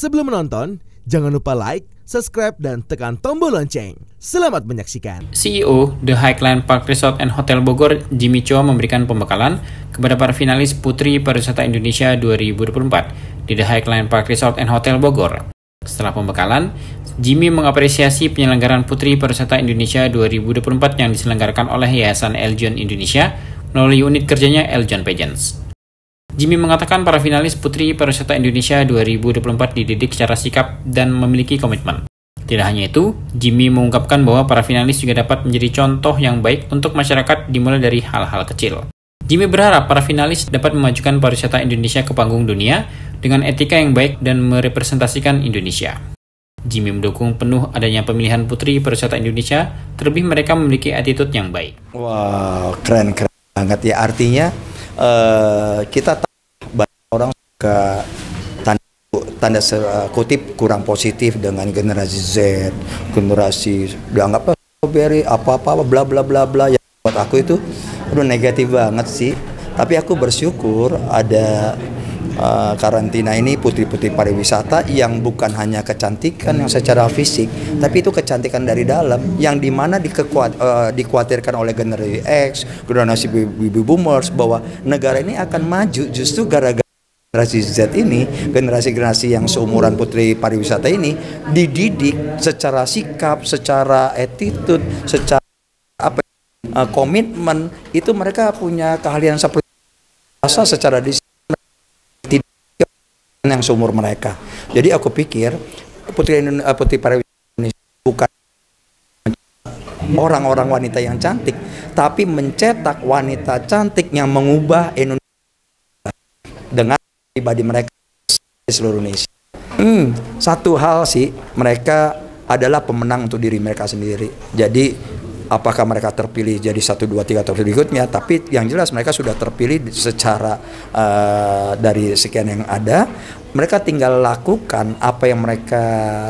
Sebelum menonton, jangan lupa like, subscribe, dan tekan tombol lonceng. Selamat menyaksikan. CEO The Highland Park Resort and Hotel Bogor, Jimmy Cho, memberikan pembekalan kepada para finalis Putri Pariwisata Indonesia 2024 di The Highland Park Resort and Hotel Bogor. Setelah pembekalan, Jimmy mengapresiasi penyelenggaraan Putri Pariwisata Indonesia 2024 yang diselenggarakan oleh Yayasan Eljon Indonesia melalui unit kerjanya Eljon Pageants. Jimmy mengatakan para finalis Putri Pariwisata Indonesia 2024 dididik secara sikap dan memiliki komitmen. Tidak hanya itu, Jimmy mengungkapkan bahwa para finalis juga dapat menjadi contoh yang baik untuk masyarakat dimulai dari hal-hal kecil. Jimmy berharap para finalis dapat memajukan pariwisata Indonesia ke panggung dunia dengan etika yang baik dan merepresentasikan Indonesia. Jimmy mendukung penuh adanya pemilihan Putri Pariwisata Indonesia, terlebih mereka memiliki attitude yang baik. Wow, keren banget ya. Artinya kita banyak orang suka tanda kutip kurang positif dengan generasi Z, generasi dianggap strawberry apa bla bla bla bla. Ya, buat aku itu udah negatif banget sih. Tapi aku bersyukur ada karantina ini putri-putri pariwisata yang bukan hanya kecantikan yang secara fisik, tapi itu kecantikan dari dalam yang dimana dikhawatirkan oleh generasi X, generasi baby boomers bahwa negara ini akan maju justru gara-gara generasi Z ini, generasi-generasi yang seumuran putri pariwisata ini dididik secara sikap, secara attitude, secara komitmen. Itu mereka punya keahlian seperti rasa secara disiplin yang seumur mereka. Jadi aku pikir putri pariwisata Indonesia bukan orang-orang wanita yang cantik, tapi mencetak wanita cantik yang mengubah Indonesia dengan pribadi mereka di seluruh Indonesia. Satu hal sih, mereka adalah pemenang untuk diri mereka sendiri. Jadi apakah mereka terpilih jadi 1, 2, 3 atau berikutnya, tapi yang jelas mereka sudah terpilih secara dari sekian yang ada. Mereka tinggal lakukan apa yang mereka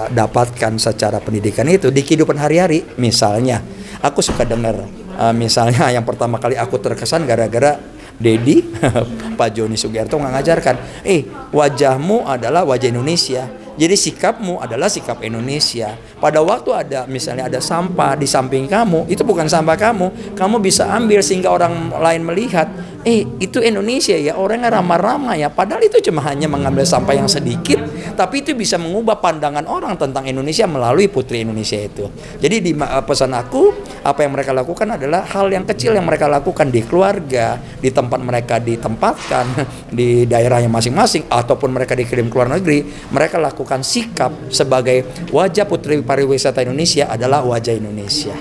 dapatkan secara pendidikan itu di kehidupan hari-hari. Misalnya, aku suka dengar, misalnya yang pertama kali aku terkesan gara-gara Dedi, Pak Joni Sugiarto ngajarkan, wajahmu adalah wajah Indonesia. Jadi sikapmu adalah sikap Indonesia. Pada waktu misalnya ada sampah di samping kamu, itu bukan sampah kamu bisa ambil sehingga orang lain melihat, itu Indonesia ya, orangnya ramah-ramah ya. Padahal itu cuma hanya mengambil sampah yang sedikit, tapi itu bisa mengubah pandangan orang tentang Indonesia melalui Putri Indonesia itu. Jadi di pesan aku, apa yang mereka lakukan adalah hal yang kecil yang mereka lakukan di keluarga, di tempat mereka ditempatkan, di daerahnya masing-masing, ataupun mereka dikirim ke luar negeri, mereka lakukan sikap sebagai wajah Putri Pariwisata Indonesia adalah wajah Indonesia.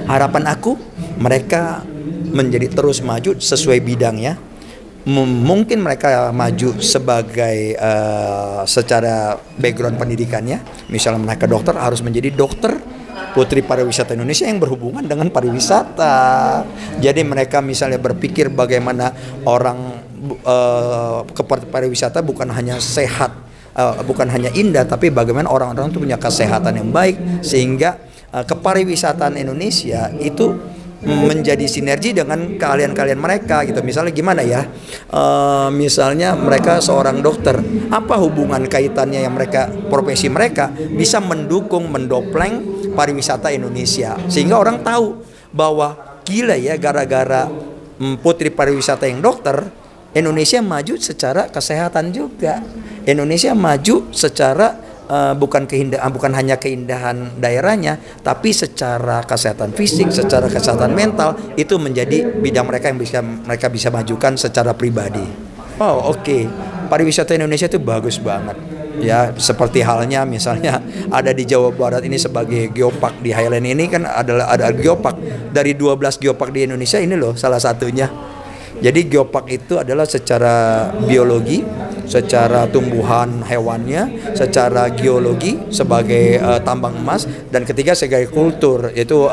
Harapan aku mereka menjadi terus maju sesuai bidangnya. Mungkin mereka maju sebagai secara background pendidikannya, misalnya mereka dokter, harus menjadi dokter Putri Pariwisata Indonesia yang berhubungan dengan pariwisata. Jadi mereka misalnya berpikir bagaimana orang ke pariwisata bukan hanya sehat, bukan hanya indah, tapi bagaimana orang-orang itu punya kesehatan yang baik, sehingga kepariwisataan Indonesia itu menjadi sinergi dengan keahlian-keahlian mereka gitu. Misalnya gimana ya, misalnya mereka seorang dokter, apa hubungan kaitannya yang mereka, profesi mereka bisa mendopleng pariwisata Indonesia, sehingga orang tahu bahwa gila ya, gara-gara Putri Pariwisata yang dokter, Indonesia maju secara kesehatan juga. Indonesia maju secara bukan hanya keindahan daerahnya, tapi secara kesehatan fisik, secara kesehatan mental, itu menjadi bidang mereka yang mereka bisa majukan secara pribadi. Oke. Pariwisata Indonesia itu bagus banget. Ya, seperti halnya misalnya ada di Jawa Barat ini sebagai geopark di Highland ini kan ada geopark. Dari 12 geopark di Indonesia ini loh salah satunya. Jadi geopark itu adalah secara biologi, secara tumbuhan hewannya, secara geologi sebagai tambang emas, dan ketiga sebagai kultur, yaitu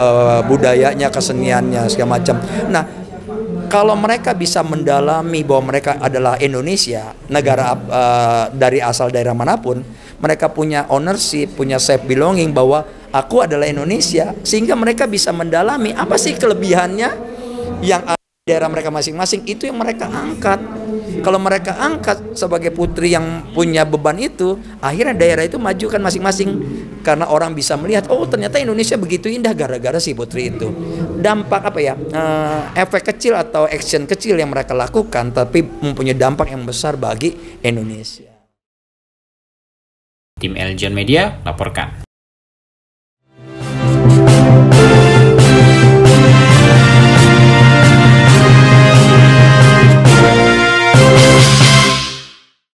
budayanya, keseniannya segala macam. Nah, kalau mereka bisa mendalami bahwa mereka adalah Indonesia, negara dari asal daerah manapun, mereka punya ownership, punya self belonging bahwa aku adalah Indonesia, sehingga mereka bisa mendalami apa sih kelebihannya yang ada daerah mereka masing-masing, itu yang mereka angkat. Kalau mereka angkat sebagai putri yang punya beban itu, akhirnya daerah itu maju kan masing-masing. Karena orang bisa melihat, oh ternyata Indonesia begitu indah gara-gara si putri itu. Dampak efek kecil atau action kecil yang mereka lakukan, tapi mempunyai dampak yang besar bagi Indonesia. Tim Eljon Media laporkan.